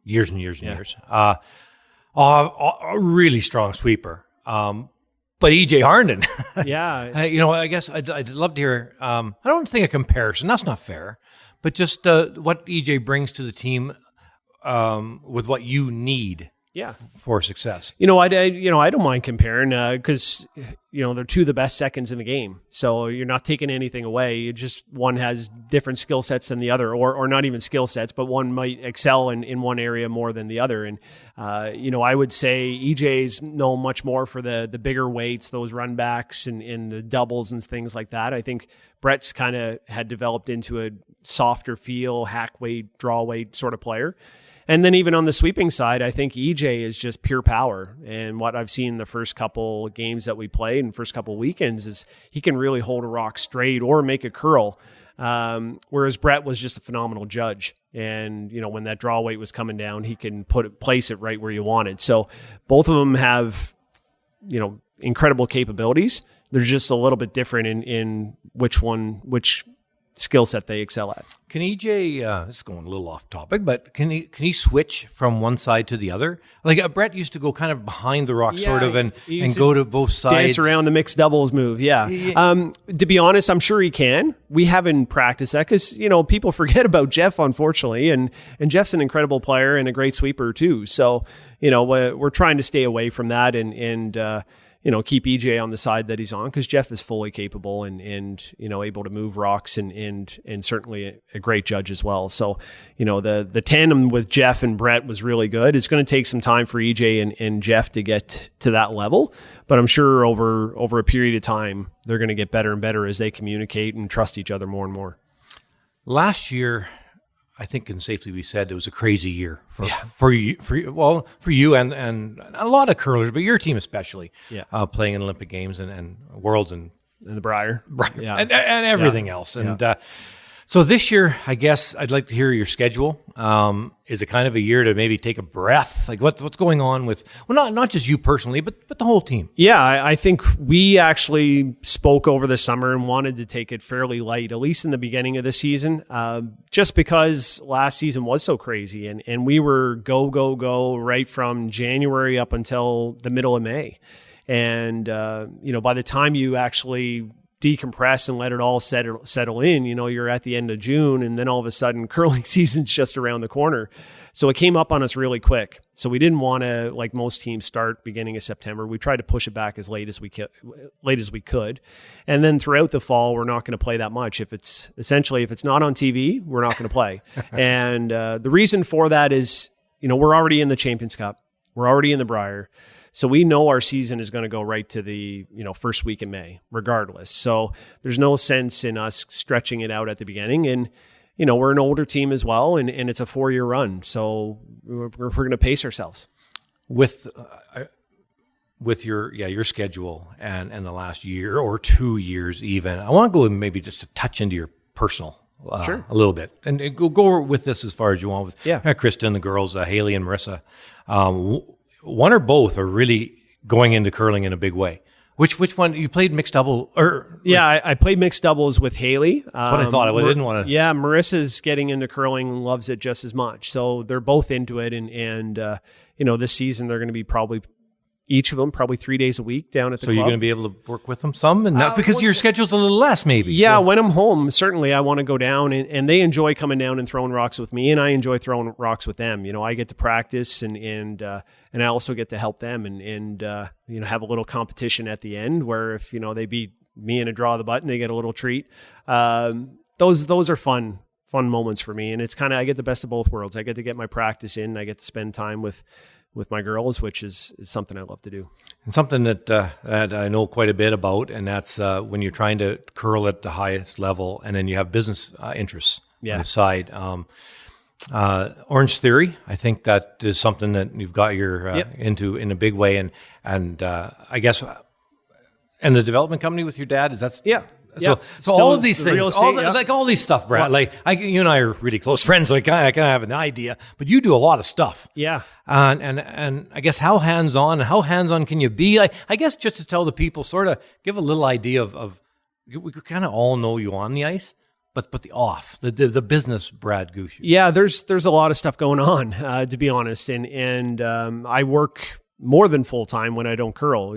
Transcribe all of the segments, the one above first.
years and years and years. A really strong sweeper. But EJ Harnden, I guess I'd love to hear. I don't think a comparison. That's not fair. But just what EJ brings to the team with what you need for success. I don't mind comparing because they're two of the best seconds in the game. So you're not taking anything away. You just one has different skill sets than the other, or not even skill sets, but one might excel in one area more than the other. And I would say EJ's known much more for the bigger weights, those run backs and the doubles and things like that. I think Brett's kind of had developed into a softer feel, hack weight, draw weight sort of player. And then even on the sweeping side, I think EJ is just pure power. And what I've seen the first couple games that we played and first couple weekends is he can really hold a rock straight or make a curl. Whereas Brett was just a phenomenal judge. And, when that draw weight was coming down, he can place it right where you want it. So both of them have, incredible capabilities. They're just a little bit different in which skill set they excel at. Can EJ, this is going a little off topic, but can he switch from one side to the other? Like Brett used to go kind of behind the rock sort of and go to both sides. Dance around the mixed doubles move, yeah. To be honest, I'm sure he can. We haven't practiced that because, people forget about Jeff, unfortunately, and Jeff's an incredible player and a great sweeper too. So, we're trying to stay away from that and keep EJ on the side that he's on because Jeff is fully capable and able to move rocks and certainly a great judge as well. So, the tandem with Jeff and Brett was really good. It's going to take some time for EJ and Jeff to get to that level, but I'm sure over a period of time, they're going to get better and better as they communicate and trust each other more and more. Last year, I think can safely be said it was a crazy year for you and a lot of curlers, but your team especially, playing in Olympic Games and Worlds and the Briar, and everything else. And so this year, I guess I'd like to hear your schedule. Is it kind of a year to maybe take a breath? Like what's going on with not just you personally, but the whole team? Yeah, I think we actually spoke over the summer and wanted to take it fairly light, at least in the beginning of the season, just because last season was so crazy and we were go right from January up until the middle of May. And, by the time you actually decompress and let it all settle in, you're at the end of June and then all of a sudden curling season's just around the corner. So it came up on us really quick. So we didn't want to, like most teams, start beginning of September. We tried to push it back as late as we could. And then throughout the fall, we're not going to play that much. If it's not on TV, we're not going to play. And the reason for that is, we're already in the Champions Cup. We're already in the Briar. So we know our season is going to go right to the, first week in May, regardless. So there's no sense in us stretching it out at the beginning. And, we're an older team as well, and it's a 4-year run. So we're going to pace ourselves. With your schedule and the last year or 2 years even, I want to go maybe just a touch into your personal sure. A little bit. And go with this as far as you want with Krista and the girls, Haley and Marissa. One or both are really going into curling in a big way. Which one? You played mixed double? I played mixed doubles with Haley. That's what I thought. I didn't want to... Yeah, Marissa's getting into curling and loves it just as much. So they're both into it. And this season they're going to be each of them 3 days a week down at the club. So you're going to be able to work with them some? And not because your schedule's a little less maybe. Yeah, when I'm home, certainly I want to go down and they enjoy coming down and throwing rocks with me and I enjoy throwing rocks with them. I get to practice and I also get to help them and have a little competition at the end where if, they beat me in a draw of the button, they get a little treat. Those are fun moments for me. And it's kind of, I get the best of both worlds. I get to get my practice in. I get to spend time with my girls, which is something I love to do. And something that I know quite a bit about, and that's when you're trying to curl at the highest level, and then you have business interests on the side. Orange Theory, I think that is something that you've got your into in a big way, and I guess, and the development company with your dad, is that So all of these things, all these stuff, Brad. You and I are really close friends, so I kind of have an idea. But you do a lot of stuff, And I guess how hands on can you be? I guess just to tell the people, sort of give a little idea of we could kind of all know you on the ice, but the off, the business Brad Gushue? Yeah, there's a lot of stuff going on, to be honest, and I work more than full time when I don't curl.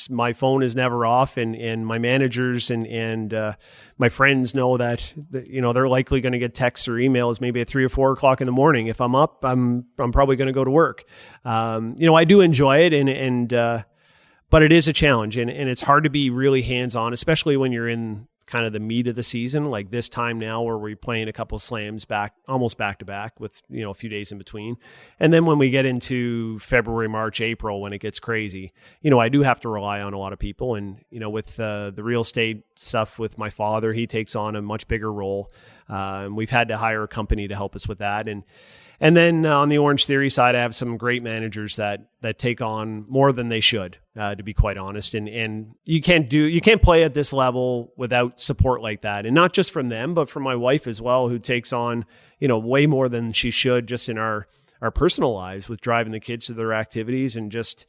My phone is never off, and my managers and my friends know that they're likely going to get texts or emails maybe at 3 or 4 o'clock in the morning. If I'm up, I'm probably going to go to work. I do enjoy it, but it is a challenge, and it's hard to be really hands on, especially when you're in kind of the meat of the season, like this time now where we're playing a couple of slams almost back to back with, a few days in between. And then when we get into February, March, April, when it gets crazy, I do have to rely on a lot of people. And, with the real estate stuff with my father, he takes on a much bigger role. And we've had to hire a company to help us with that. And then on the Orange Theory side, I have some great managers that take on more than they should, to be quite honest. And you can't play at this level without support like that. And not just from them, but from my wife as well, who takes on, way more than she should just in our personal lives with driving the kids to their activities and just,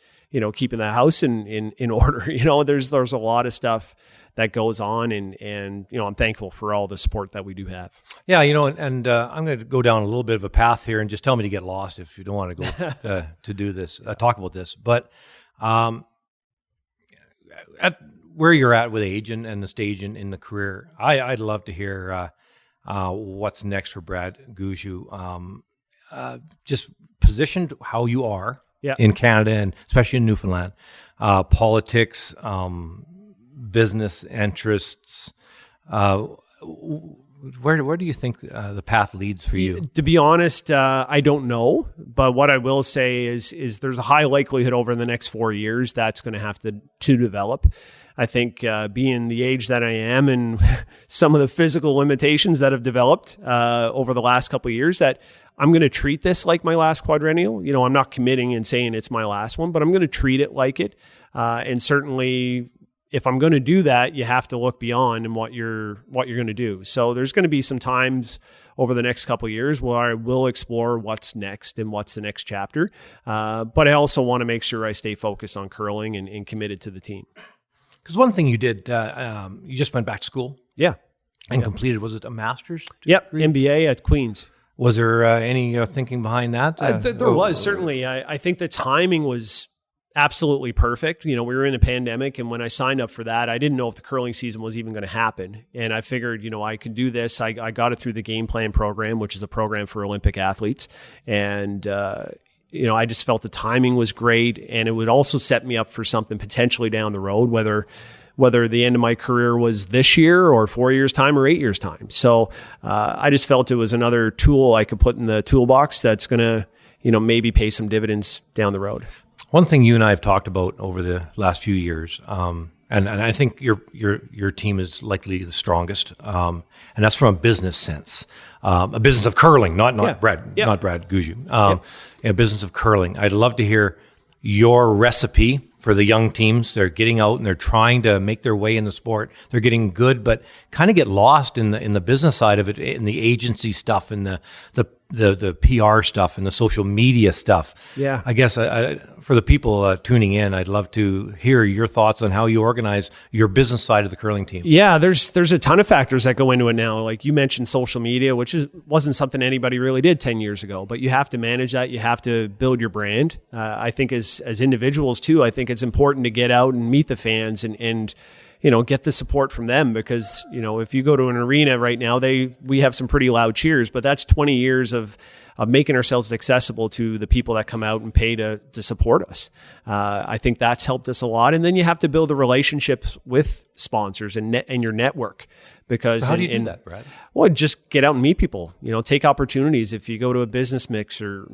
keeping the house in order. There's a lot of stuff that goes on, and I'm thankful for all the support that we do have. Yeah, and I'm going to go down a little bit of a path here, and just tell me to get lost if you don't want to go to do this, talk about this. But at where you're at with age and the stage in the career, I'd love to hear what's next for Brad Gushue. Just positioned how you are in Canada and especially in Newfoundland, politics, business interests. Where do you think the path leads for you? To be honest, I don't know. But what I will say is there's a high likelihood over the next 4 years that's going to have to develop. I think being the age that I am and some of the physical limitations that have developed over the last couple of years, that I'm going to treat this like my last quadrennial. I'm not committing and saying it's my last one, but I'm going to treat it like it. And certainly, if I'm going to do that, you have to look beyond and what you're going to do. So there's going to be some times over the next couple of years where I will explore what's next and what's the next chapter. But I also want to make sure I stay focused on curling and committed to the team. Because one thing you did, you just went back to school. Yeah. And completed, was it a master's degree? Yep, MBA at Queen's. Was there any thinking behind that? There was, certainly. I think the timing was absolutely perfect. We were in a pandemic, and when I signed up for that, I didn't know if the curling season was even going to happen. And I figured, I could do this. I got it through the Game Plan program, which is a program for Olympic athletes. And, I just felt the timing was great, and it would also set me up for something potentially down the road, whether the end of my career was this year or 4 years' time or 8 years' time. So I just felt it was another tool I could put in the toolbox that's going to, maybe pay some dividends down the road. One thing you and I have talked about over the last few years, and I think your team is likely the strongest, and that's from a business sense, a business of curling, not Brad Gushue, a business of curling. I'd love to hear your recipe for the young teams. They're getting out and they're trying to make their way in the sport. They're getting good, but kind of get lost in the business side of it, in the agency stuff and the PR stuff and the social media stuff. Yeah. I guess for the people tuning in, I'd love to hear your thoughts on how you organize your business side of the curling team. Yeah, there's a ton of factors that go into it now. Like you mentioned social media, which wasn't something anybody really did 10 years ago, but you have to manage that. You have to build your brand. I think as individuals too, I think it's important to get out and meet the fans and get the support from them, because, if you go to an arena right now, we have some pretty loud cheers, but that's 20 years of making ourselves accessible to the people that come out and pay to support us. I think that's helped us a lot. And then you have to build the relationships with sponsors and your network. Because how do you do that, Brad? Well, just get out and meet people, take opportunities. If you go to a business mixer,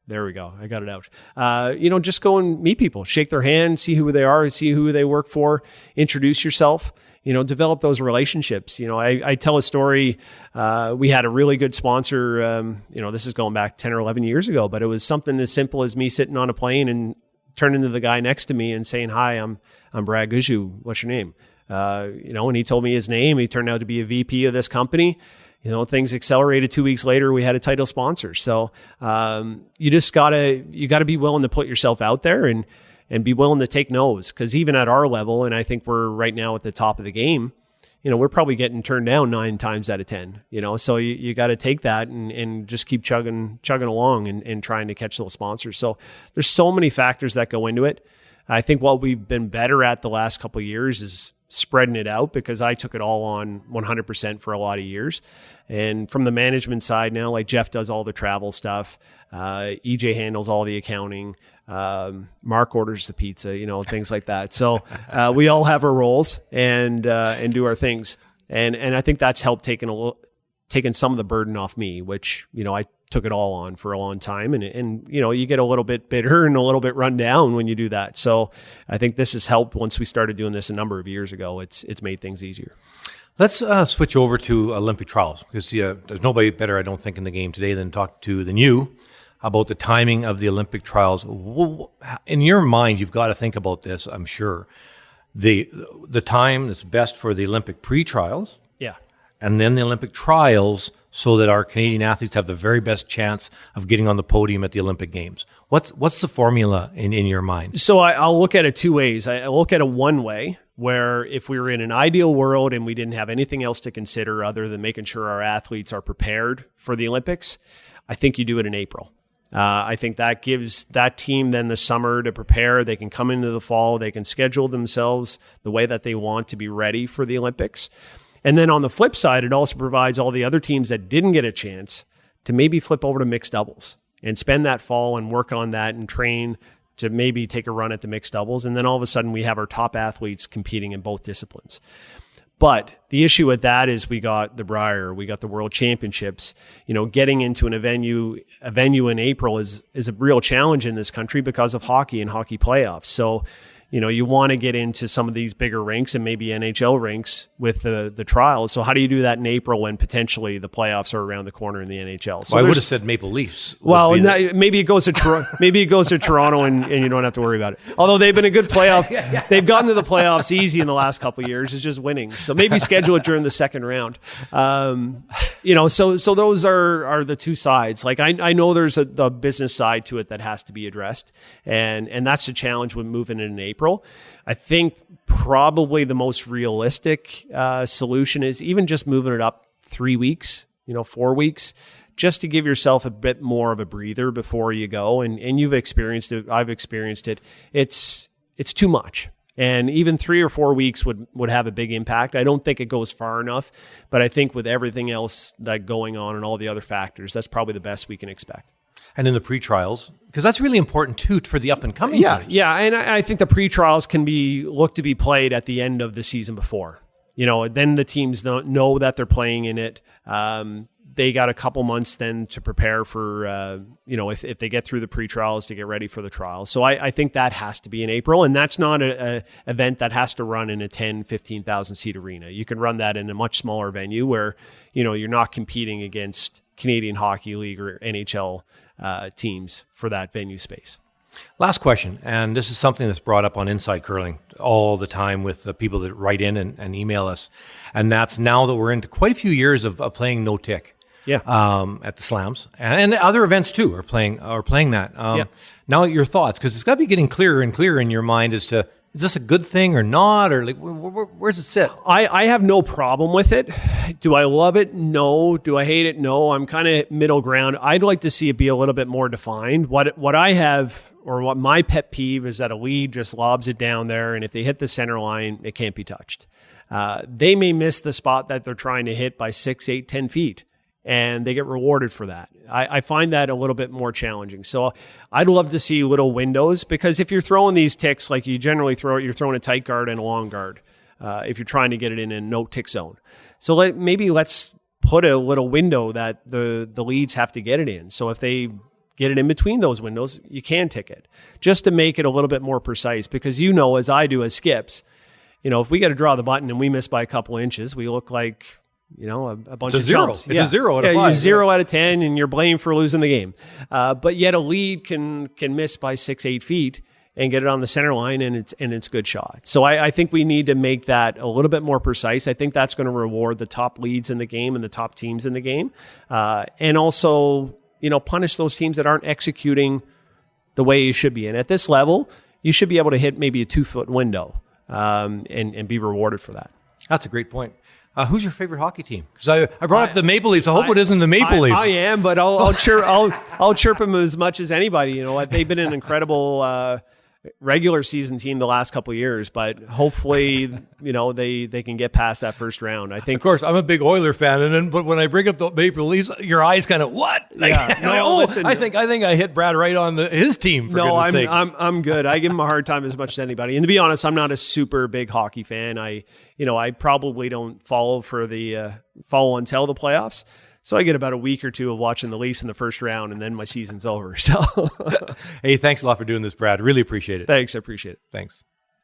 there we go. I got it out. Just go and meet people, shake their hand, see who they are, see who they work for, introduce yourself, develop those relationships. I tell a story. We had a really good sponsor, this is going back 10 or 11 years ago, but it was something as simple as me sitting on a plane and turning to the guy next to me and saying, "Hi, I'm Brad Gushue. What's your name?" And he told me his name. He turned out to be a VP of this company. Things accelerated. 2 weeks later, we had a title sponsor. So you just gotta be willing to put yourself out there. And and be willing to take no's. Because even at our level, and I think we're right now at the top of the game, we're probably getting turned down 9 times out of 10, so you got to take that and just keep chugging along and trying to catch those sponsors. So there's so many factors that go into it. I think what we've been better at the last couple of years is spreading it out, because I took it all on 100% for a lot of years. And from the management side now, like Jeff does all the travel stuff. EJ handles all the accounting. Mark orders the pizza, things like that. So we all have our roles and do our things. And I think that's helped taking some of the burden off me, which, I took it all on for a long time. And you get a little bit bitter and a little bit run down when you do that. So I think this has helped. Once we started doing this a number of years ago, it's made things easier. Let's switch over to Olympic trials, because there's nobody better, I don't think, in the game today than you about the timing of the Olympic trials. In your mind, you've got to think about this, I'm sure. The time that's best for the Olympic pre-trials, and then the Olympic trials, so that our Canadian athletes have the very best chance of getting on the podium at the Olympic Games. What's the formula in your mind? So I'll look at it 2 ways. I look at it one way, where if we were in an ideal world and we didn't have anything else to consider other than making sure our athletes are prepared for the Olympics, I think you do it in April. I think that gives that team then the summer to prepare. They can come into the fall. They can schedule themselves the way that they want to be ready for the Olympics. And then on the flip side, it also provides all the other teams that didn't get a chance to maybe flip over to mixed doubles and spend that fall and work on that and train to maybe take a run at the mixed doubles. And then all of a sudden we have our top athletes competing in both disciplines. But the issue with that is we got the Brier, we got the World Championships. Getting into a venue in April is a real challenge in this country because of hockey and hockey playoffs. So, you want to get into some of these bigger rinks and maybe NHL rinks with the trials. So how do you do that in April when potentially the playoffs are around the corner in the NHL? So I would have said Maple Leafs. Well, maybe it goes to Toronto and you don't have to worry about it. Although they've been a good playoff. They've gotten to the playoffs easy in the last couple of years. It's just winning. So maybe schedule it during the second round. So those are the two sides. Like I know there's the business side to it that has to be addressed. And that's the challenge with moving in April. I think probably the most realistic solution is even just moving it up 3 weeks, 4 weeks, just to give yourself a bit more of a breather before you go. And you've experienced it. I've experienced it. It's too much. And even 3 or 4 weeks would have a big impact. I don't think it goes far enough, but I think with everything else that going on and all the other factors, that's probably the best we can expect. And in the pre-trials, because that's really important too for the up-and-coming teams. Yeah, and I think the pre-trials can look to be played at the end of the season before. Then the teams don't know that they're playing in it. They got a couple months then to prepare for, if they get through the pre-trials to get ready for the trials. So I think that has to be in April, and that's not an event that has to run in a 10, 15,000 seat arena. You can run that in a much smaller venue where, you're not competing against Canadian Hockey League or NHL teams for that venue space. Last question, and this is something that's brought up on Inside Curling all the time with the people that write in and email us, and that's now that we're into quite a few years of playing no tick. At the slams and other events too are playing that. Now your thoughts, because it's got to be getting clearer and clearer in your mind as to, is this a good thing or not, or like where's it sit? I have no problem with it. Do I love it? No. Do I hate it? No. I'm kind of middle ground. I'd like to see it be a little bit more defined. What I have, or what my pet peeve is, that a lead just lobs it down there, and if they hit the center line, it can't be touched. They may miss the spot that they're trying to hit by 6, 8, 10 feet. And they get rewarded for that. I find that a little bit more challenging. So I'd love to see little windows, because if you're throwing these ticks, like you generally you're throwing a tight guard and a long guard if you're trying to get it in a no tick zone. So let's put a little window that the leads have to get it in. So if they get it in between those windows, you can tick it, just to make it a little bit more precise. Because as I do as skips, if we got to draw the button and we miss by a couple inches, we look like a bunch of jumps. It's a 0 out of 5. You're 0 out of 10, and you're blamed for losing the game. But yet a lead can miss by 6, 8 feet and get it on the center line, and it's a good shot. So I think we need to make that a little bit more precise. I think that's going to reward the top leads in the game and the top teams in the game, and also punish those teams that aren't executing the way you should be. And at this level, you should be able to hit maybe a 2-foot window and be rewarded for that. That's a great point. Who's your favorite hockey team? Because I brought up the Maple Leafs. I hope it isn't the Maple Leafs. I am, but I'll chirp them as much as anybody. They've been an incredible regular season team the last couple of years, but hopefully, they can get past that first round. I think. Of course, I'm a big Oiler fan, but when I bring up the Maple Leafs, your eyes kind of what? Listen, I think I hit Brad right on his team. For goodness sakes. I'm good. I give him a hard time as much as anybody. And to be honest, I'm not a super big hockey fan. I probably don't follow until the playoffs. So I get about a week or two of watching the Leafs in the first round, and then my season's over. So, hey, thanks a lot for doing this, Brad. Really appreciate it. Thanks. I appreciate it. Thanks.